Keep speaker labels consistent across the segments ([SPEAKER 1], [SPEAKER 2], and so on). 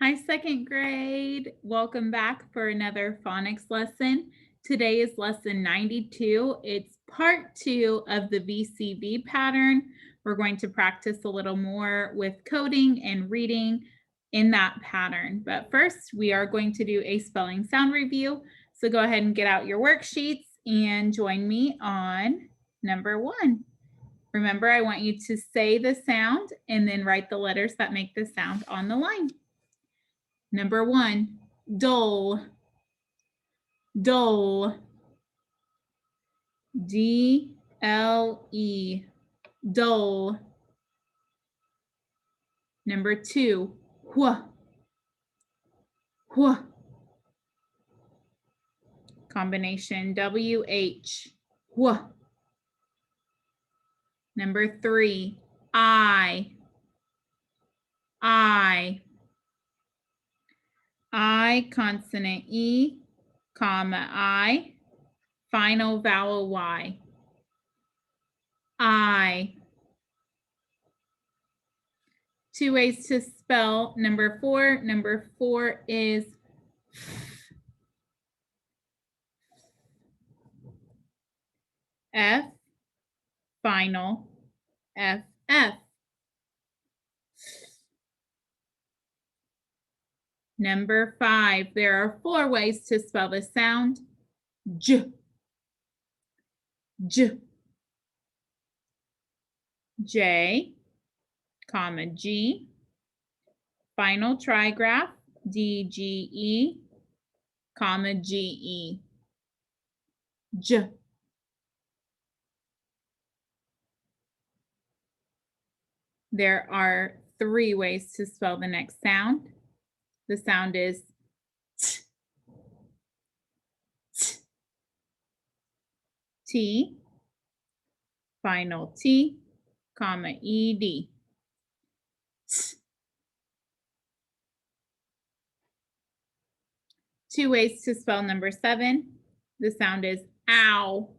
[SPEAKER 1] Hi, second grade. Welcome back for another phonics lesson. Today is lesson 92. It's part 2 of the VCV pattern. We're going to practice a little more with coding and reading in that pattern. But first, we are going to do a spelling sound review. So go ahead and get out your worksheets and join me on number 1. Remember, I want you to say the sound and then write the letters that make the sound on the line. Number 1, dull, dull. D-L-E, dull. Number 2, wh, wh. Combination W-H, wh. Number 3, I. I consonant E, comma I, final vowel Y. I. 2 ways to spell number 4. Number 4 is F, final, F. Number 5, there are 4 ways to spell the sound. J, J, J, comma G, final trigraph, D-G-E, comma G-E, J. There are 3 ways to spell the next sound. The sound is T, T, T, final T, comma E-D. T. 2 ways to spell number 7. The sound is ow,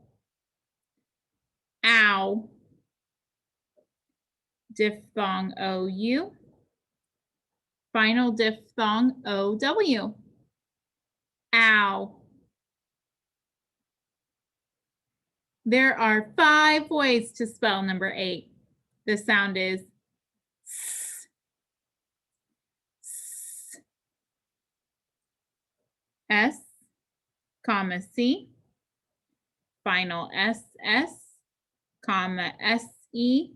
[SPEAKER 1] ow. Diphthong O-U, final diphthong O-W, ow. There are 5 ways to spell number 8. The sound is S, S, S, comma C, final SS, comma SE,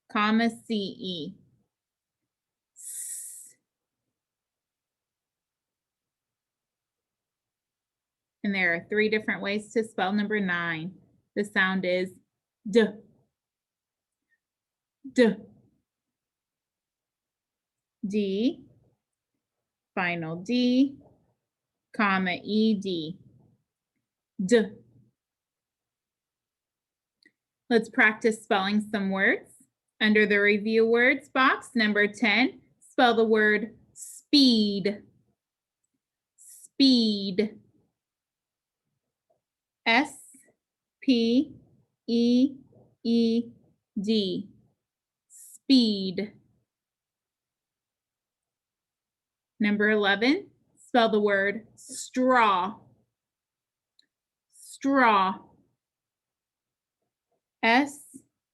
[SPEAKER 1] comma CE. S. And there are 3 different ways to spell number 9. The sound is D, D, D, final D, comma ED, D. Let's practice spelling some words. Under the review words box, number 10, spell the word speed, speed, S-P-E-E-D, speed. Number 11, spell the word straw, straw, S-T-R-A-W,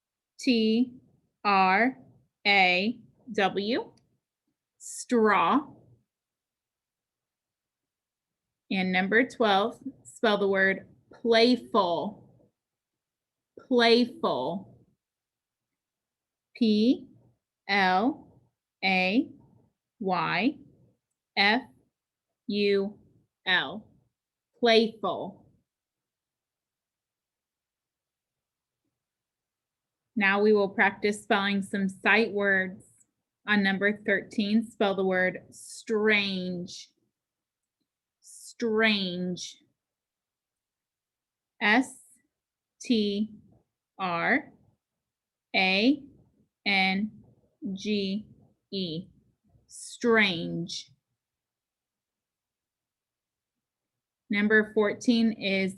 [SPEAKER 1] straw. And number 12, spell the word playful, playful, P-L-A-Y-F-U-L, playful. Now we will practice spelling some sight words. On number 13, spell the word strange, strange, S-T-R-A-N-G-E, strange. Number 14 is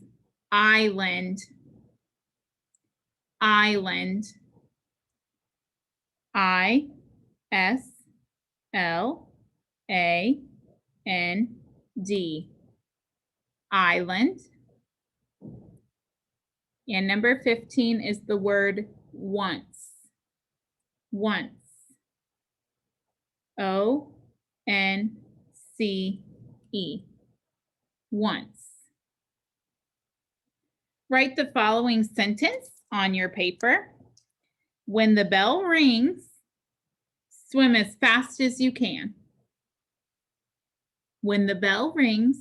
[SPEAKER 1] island, island, I-S-L-A-N-D, Island. And number 15 is the word once. Once. O-N-C-E. Once. Write the following sentence on your paper. When the bell rings, swim as fast as you can. When the bell rings,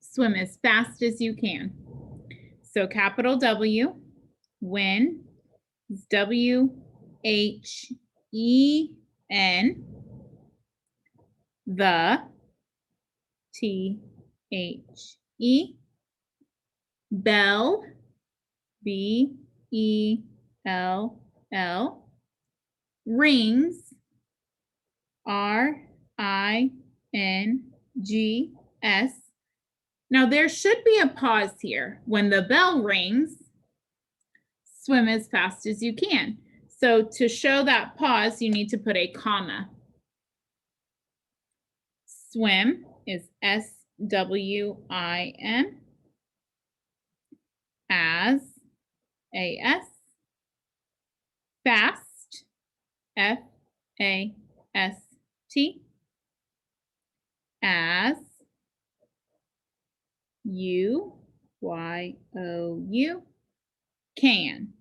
[SPEAKER 1] swim as fast as you can. So capital W, when, W-H-E-N, the, T-H-E, bell, B-E-L-L, rings, R-I-N-G-S. Now there should be a pause here. When the bell rings, swim as fast as you can. So to show that pause, you need to put a comma. Swim is S-W-I-M, as, A-S, fast, F-A-S-T, as, U-Y-O-U, can,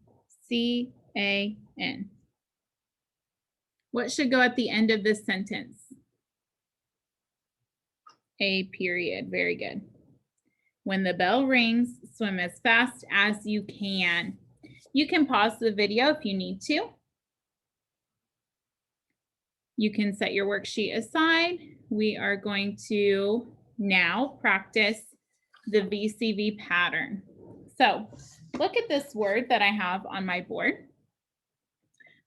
[SPEAKER 1] C-A-N. What should go at the end of this sentence? A period. Very good. When the bell rings, swim as fast as you can. You can pause the video if you need to. You can set your worksheet aside. We are going to now practice the VCV pattern. So look at this word that I have on my board.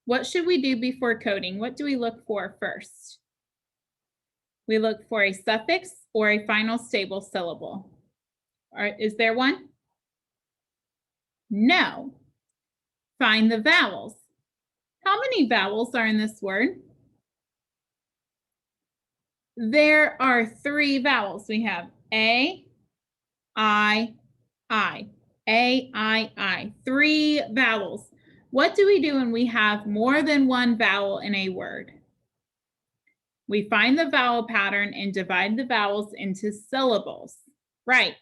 [SPEAKER 1] What should we do before coding? What do we look for first? We look for a suffix or a final stable syllable. Is there one? No. Find the vowels. How many vowels are in this word? There are 3 vowels. We have A, I, I. A, I. 3 vowels. What do we do when we have more than one vowel in a word? We find the vowel pattern and divide the vowels into syllables. Right.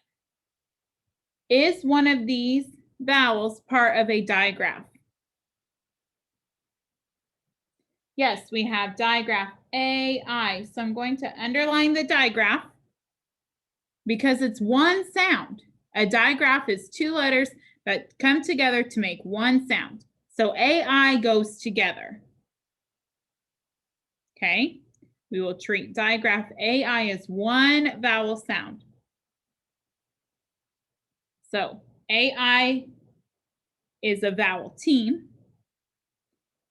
[SPEAKER 1] Is one of these vowels part of a digraph? Yes, we have digraph AI. So I'm going to underline the digraph because it's one sound. A digraph is 2 letters that come together to make one sound. So AI goes together. Okay, we will treat digraph AI as one vowel sound. So AI is a vowel team,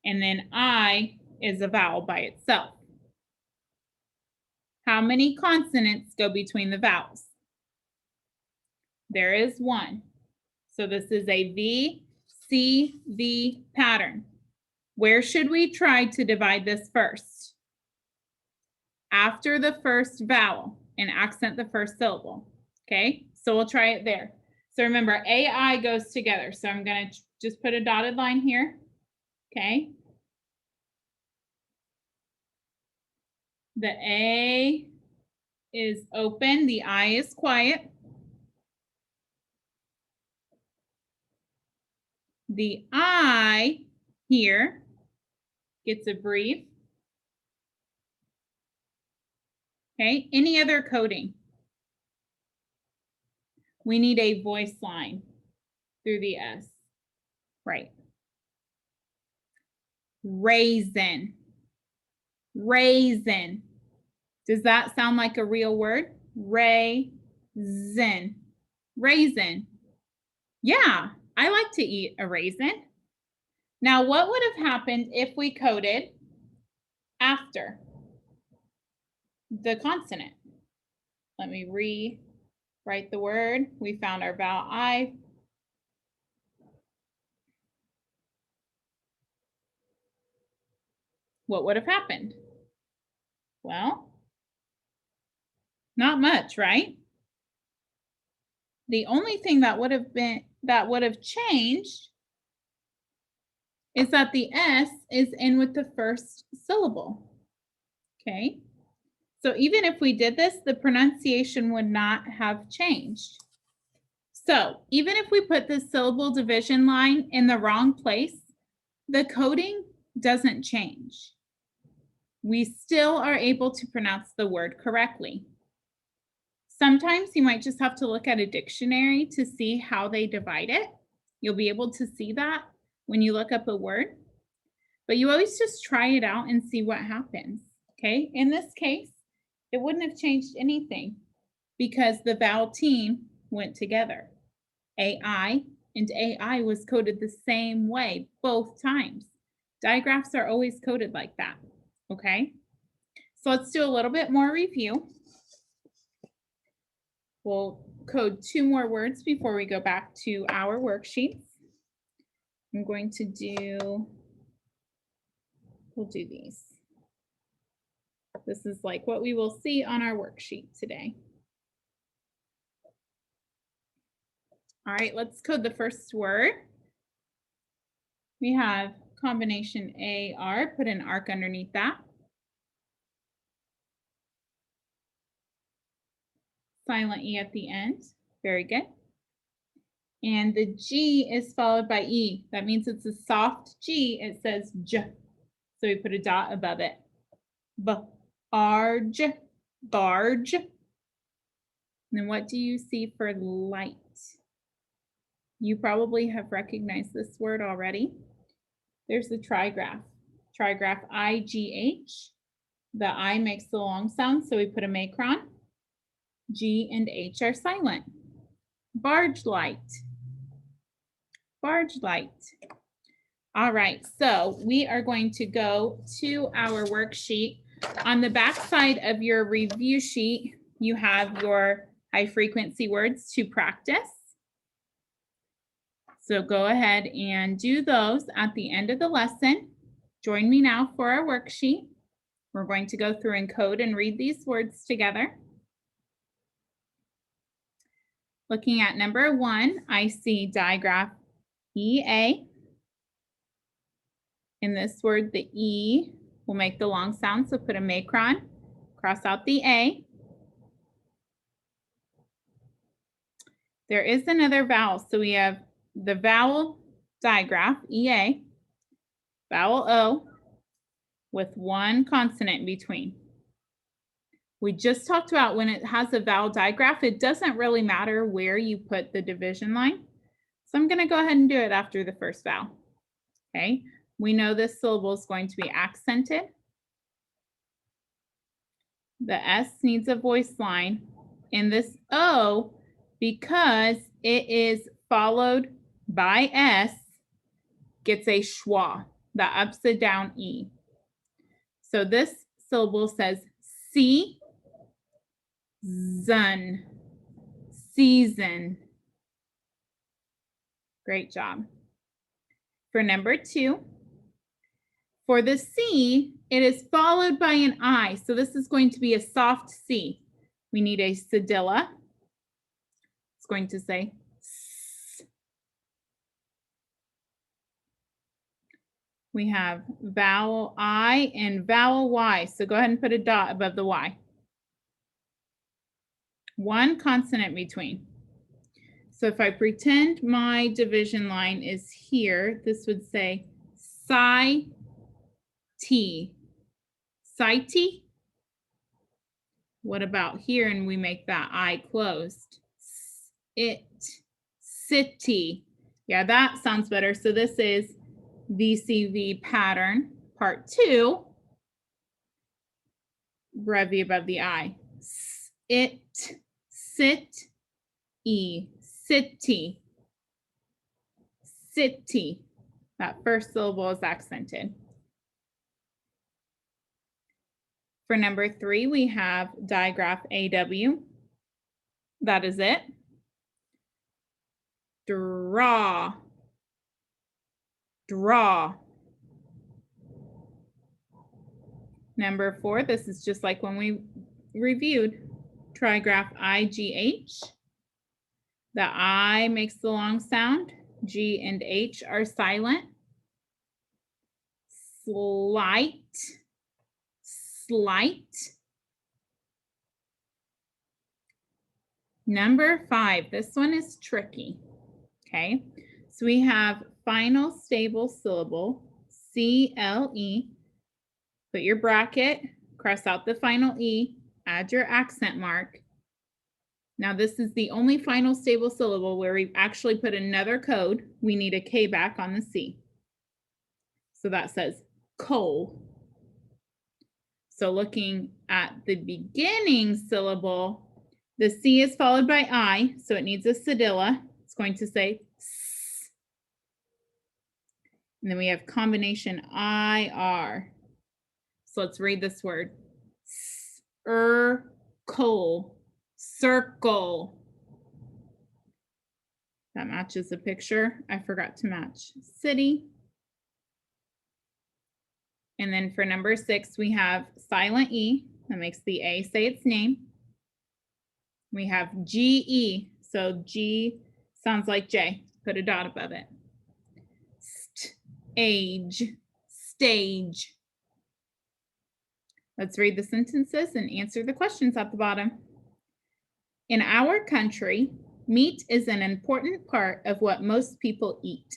[SPEAKER 1] and then I is a vowel by itself. How many consonants go between the vowels? There is 1. So this is a VCV pattern. Where should we try to divide this first? After the first vowel and accent the first syllable. Okay, so we'll try it there. So remember, AI goes together. So I'm going to just put a dotted line here. Okay. The A is open. The I is quiet. The I here gets a brief. Okay. Any other coding? We need a voice line through the S. Right. Raisin. Raisin. Does that sound like a real word? Raisin. Raisin. Yeah, I like to eat a raisin. Now, what would have happened if we coded after the consonant? Let me rewrite the word. We found our vowel I. What would have happened? Well, Not much, right? The only thing that would have changed is that the S is in with the first syllable. Okay. So even if we did this, the pronunciation would not have changed. So even if we put the syllable division line in the wrong place, the coding doesn't change. We still are able to pronounce the word correctly. Sometimes you might just have to look at a dictionary to see how they divide it. You'll be able to see that when you look up a word, but you always just try it out and see what happens. Okay. In this case, it wouldn't have changed anything because the vowel team went together. AI and AI was coded the same way both times. Digraphs are always coded like that. Okay. So let's do a little bit more review. We'll code 2 more words before we go back to our worksheets. I'm going to we'll do these. This is like what we will see on our worksheet today. All right, let's code the first word. We have combination AR, put an arc underneath that. Silent E at the end. Very good. And the G is followed by E. That means it's a soft G. It says J. So we put a dot above it. Barge, barge. And then what do you see for light? You probably have recognized this word already. There's the trigraph. Trigraph IGH. The I makes the long sound, so we put a macron. G and H are silent. Barge light. Barge light. All right, so we are going to go to our worksheet. On the back side of your review sheet, you have your high frequency words to practice. So go ahead and do those at the end of the lesson. Join me now for our worksheet. We're going to go through and code and read these words together. Looking at number 1, I see digraph EA. In this word, the E will make the long sound, so put a macron, cross out the A. There is another vowel, so we have the vowel digraph, EA, vowel O, with one consonant in between. We just talked about when it has a vowel digraph, it doesn't really matter where you put the division line. So I'm going to go ahead and do it after the first vowel. Okay, we know this syllable is going to be accented. The S needs a voice line. And this O, because it is followed by S, gets a schwa, the upside down E. So this syllable says see, zun, season. Great job. For number 2, for the C, it is followed by an I. So this is going to be a soft C. We need a cedilla. It's going to say S. We have vowel I and vowel Y. So go ahead and put a dot above the Y. One consonant between. So if I pretend my division line is here, this would say psi T. Psi T. What about here? And we make that I closed. It. City. Yeah, that sounds better. So this is VCV pattern, part 2. Brevy above the I. It. Sit. E. City. City. That first syllable is accented. For number 3, we have digraph AW. That is it. Draw. Draw. Number 4, this is just like when we reviewed. trigraph IGH. The I makes the long sound. G and H are silent. Slight, slight. Number 5, this one is tricky, okay? So we have final stable syllable, CLE. Put your bracket, cross out the final E, add your accent mark. Now this is the only final stable syllable where we actually put another code. We need a K back on the C. So that says coal. So looking at the beginning syllable, the C is followed by I, so it needs a cedilla. It's going to say S. And then we have combination IR. So let's read this word. Circle. Circle. That matches the picture. I forgot to match city. And then for number 6, we have silent E. That makes the A say its name. We have GE. So G sounds like J. Put a dot above it. Stage. Stage. Let's read the sentences and answer the questions at the bottom. In our country, meat is an important part of what most people eat.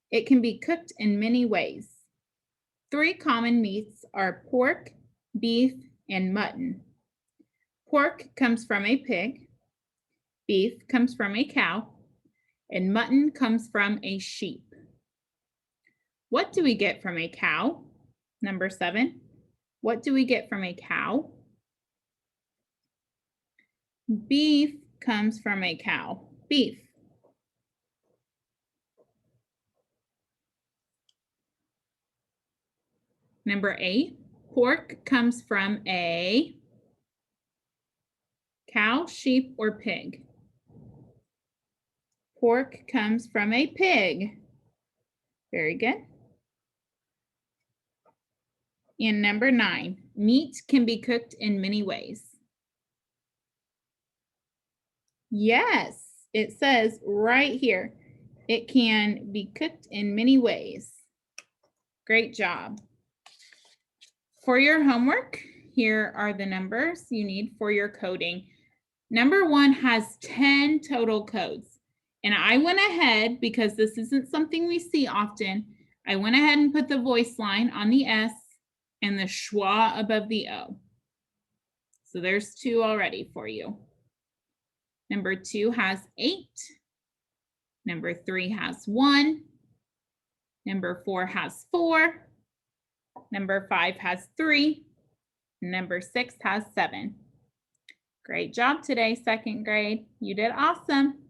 [SPEAKER 1] It can be cooked in many ways. 3 common meats are pork, beef, and mutton. Pork comes from a pig, beef comes from a cow, and mutton comes from a sheep. What do we get from a cow? Number 7. What do we get from a cow? Beef comes from a cow. Beef. Number 8. Pork comes from a cow, sheep, or pig. Pork comes from a pig. Very good. And number 9. Meat can be cooked in many ways. Yes, it says right here, it can be cooked in many ways. Great job. For your homework, here are the numbers you need for your coding. Number 1 has 10 total codes. And I went ahead, because this isn't something we see often, I went ahead and put the voice line on the S and the schwa above the O. So there's 2 already for you. Number 2 has 8. Number 3 has 1. Number 4 has 4. Number 5 has 3. Number 6 has 7. Great job today, 2nd grade. You did awesome.